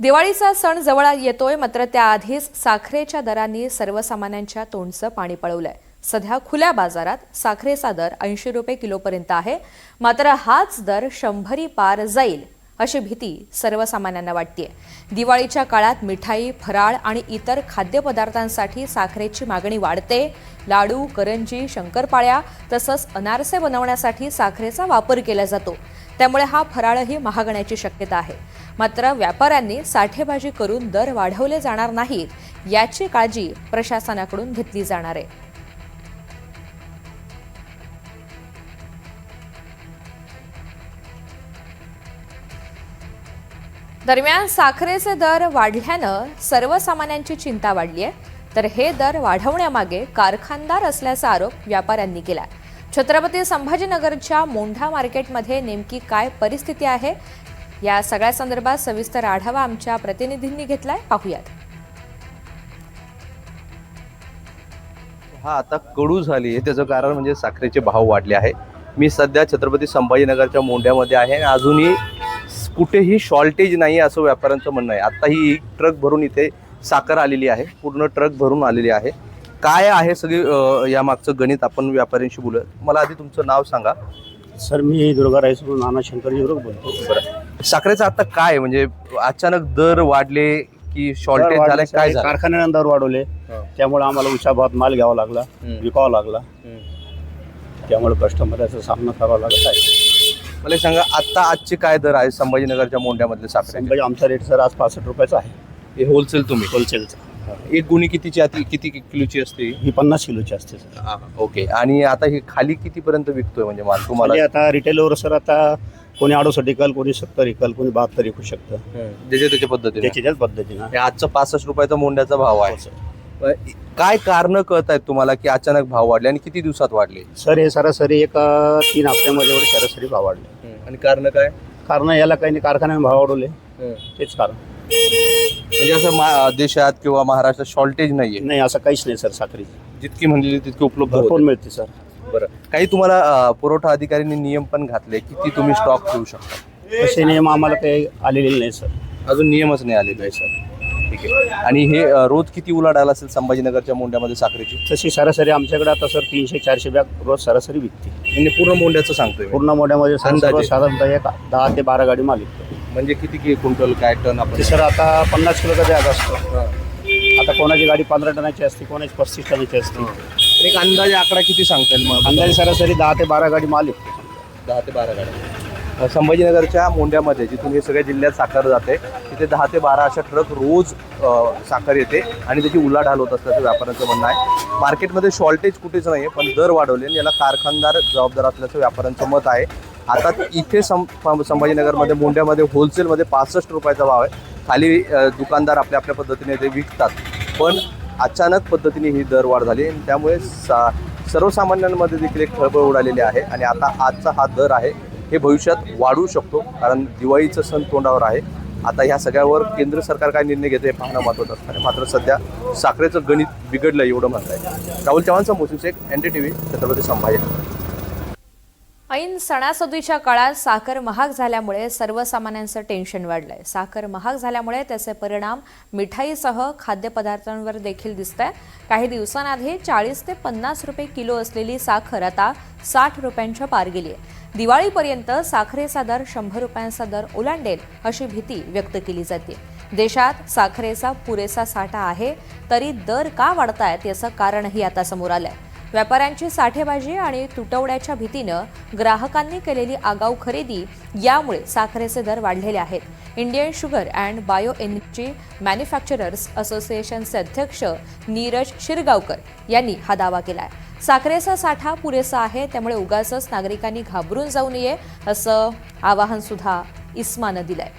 दिवाळीचा सण जवळ येतोय, मात्र त्याआधीच साखरेच्या दरांनी सर्वसामान्यांच्या तोंडचं पाणी पळवलंय। सध्या खुल्या बाजारात साखरेचा दर 80 रुपये किलोपर्यंत आहे, मात्र हाच दर 100 पार जाईल अशी भीती सर्वसामान्यांना वाटतेय। दिवाळीच्या काळात मिठाई, फराळ आणि इतर खाद्यपदार्थांसाठी साखरेची मागणी वाढते। लाडू, करंजी, शंकरपाळ्या तसंच अनारसे बनवण्यासाठी साखरेचा वापर केला जातो, त्यामुळे हा फराळही महागण्याची शक्यता आहे। मात्र व्यापाऱ्यांनी साठेबाजी करून दर वाढवले जाणार नाहीत याची काळजी प्रशासनाकडून घेतली जाणार आहे। दरम्यान साखरेचे दर वाढल्यानं सर्वसामान्यांची चिंता वाढली आहे, तर हे दर वाढवण्यामागे कारखानदार असल्याचा आरोप व्यापाऱ्यांनी केला। छत्रपती संभाजीनगरच्या मोंढा मार्केटमध्ये नेमकी काय परिस्थिती आहे, या सगळ्या संदर्भात सविस्तर आढावा आमच्या प्रतिनिधींनी घेतलाय, पाहूयात। हा आता कडू झाली आहे, त्याचं कारण म्हणजे साखरेचे भाव वाढले आहे। मी सध्या छत्रपती संभाजीनगरच्या मोंढ्यामध्ये आहे आणि अजूनही कुठेही शॉर्टेज नाही असं व्यापाऱ्यांचं म्हणणं आहे। आता ही ट्रक भरून इथे साखर आलेली आहे, पूर्ण ट्रक भरून आलेली आहे। काय आहे सगळी यामागचं गणित आपण व्यापाऱ्यांशी बोलूया। मला आधी तुमचं नाव सांगा। सर, मी दुर्गा रायसोडून नाना शंकरजी बोलतो। बरं, साखरेचं आता काय म्हणजे अचानक दर वाढले की शॉर्टेज झालं, काय झालं? कारखान्याने दर वाढवले, त्यामुळे आम्हाला उच्च भावात माल घ्यावा लागला, विकावा लागला, त्यामुळे कस्टमरचा सामना करावा लागत आहे। मला सांगा, आता आजचे काय दर आहे संभाजीनगरच्या मोंढ्यामधले साखरे? म्हणजे आमचा रेट सर आज 65 रुपयाचा आहे। हे होलसेल तुम्ही? होलसेलचा। एक गुणी कितीची किती किलोची असते ही 50 किलोची असते सर। ओके, आणि आता ही खाली कितीपर्यंत विकतोय म्हणजे माल तुम्हाला? आता रिटेलवर सर आता कोणी 68 इकल, कोणी 70 इकल, कोणी 72 विकू शकतं, त्याच्या पद्धतीने। त्याच्याच पद्धतीने आजचा 65 रुपयाचा मोंढ्याचा भाव आहे। काय कारण कळत आहेत तुम्हाला की अचानक भाव वाढले आणि किती दिवसात वाढले? सर हे सरासरी एक 3 हफ्त्यामध्ये एवढे सरासरी भाव वाढले। आणि कारण काय? कारण याला काही नाही, कारखान्याने भाव वाढवले, तेच कारण। म्हणजे असं देशात किंवा महाराष्ट्रात शॉर्टेज नाहीये? नाही, असं काहीच नाही सर। साखरेची जितकी म्हणली तितकी उपलब्ध भरपूर मिळते सर। बरं, काही तुम्हाला पुरवठा अधिकाऱ्यांनी नियम पण घातले किती तुम्ही स्टॉक ठेवू शकता? असे नियम आम्हाला काही आलेले नाही सर। अजून नियमच नाही आलेले आहे सर। ठीक आहे, आणि हे रोज किती उलाढाल असेल संभाजीनगरच्या मोंढ्यामध्ये साखरेची? तशी सरासरी आमच्याकडे आता सर 300-400 बॅग रोज सरासरी विकते। म्हणजे पूर्ण मोंढ्याचं सांगतोय? पूर्ण मोठ्यामध्ये अंदाजे साधारणतः एक 10 ते 12 गाडी माल विकतो। म्हणजे किती क्विंटल काय टन आपण? सर आता 50 किलोचा बॅग असतो। आता कोणाची गाडी 15 टनाची असते, कोणाची 35 टनाची असते। एक अंदाजे आकडा किती सांगता येईल मग? अंदाजे सरासरी 10 ते 12 गाडी माल विकतो। 10 ते 12 गाड्या संभाजीनगरच्या मोंढ्यामध्ये, जिथून हे सगळ्या जिल्ह्यात साखर जाते, तिथे 10 ते 12 अशा ट्रक रोज साखर येते आणि त्याची उलाढाल होत असल्याचं व्यापाऱ्यांचं म्हणणं आहे। मार्केटमध्ये शॉर्टेज कुठेच नाही आहे, पण दर वाढवले आणि याला कारखानदार जबाबदार असल्याचं व्यापाऱ्यांचं मत आहे। आता इथे संभाजीनगरमध्ये मोंढ्यामध्ये होलसेलमध्ये 65 रुपयाचा भाव आहे। खाली दुकानदार आपल्या आपल्या पद्धतीने ते विकतात, पण अचानक पद्धतीने ही दरवाढ झाली आणि त्यामुळे सर्वसामान्यांमध्ये देखील एक खळबळ उडालेली आहे। आणि आता आजचा हा दर आहे हे भविष्यात वाढू शकतो, कारण दिवाळीचं सण तोंडावर आहे। आता ह्या सगळ्यावर केंद्र सरकार काय निर्णय घेते हे पाहणं महत्त्वाचं असणार आहे। मात्र सध्या साखरेचं गणित बिघडलं एवढं म्हणत आहे। राहुल चव्हाणचा मोसिन शेख, NDTV, छत्रपती संभाजीनगर। ऐन सणासुदीच्या काळात साखर महाग झाल्यामुळे सर्वसामान्यांचं टेन्शन वाढलंय। साखर महाग झाल्यामुळे त्याचे परिणाम मिठाईसह खाद्यपदार्थांवर देखील दिसतंय। काही दिवसांआधी 40 ते 50 रुपये किलो असलेली साखर आता 60 रुपयांच्या पार गेली आहे। दिवाळीपर्यंत साखरेचा दर 100 रुपयांचा दर ओलांडेल अशी भीती व्यक्त केली जाते। देशात साखरेचा पुरेसा साठा आहे, तरी दर का वाढतायत याचं कारणही आता समोर आलंय। व्यापाऱ्यांची साठेबाजी आणि तुटवड्याच्या भीतीनं ग्राहकांनी केलेली आगाऊ खरेदी यामुळे साखरेचे दर वाढलेले आहेत। Indian sugar and bio energy manufacturers असोसिएशनचे अध्यक्ष नीरज शिरगावकर यांनी हा दावा केलाय। साखरेचा साठा पुरेसा आहे, त्यामुळे उगाचच नागरिकांनी घाबरून जाऊ नये असं आवाहन सुद्धा इस्मानं दिलंय।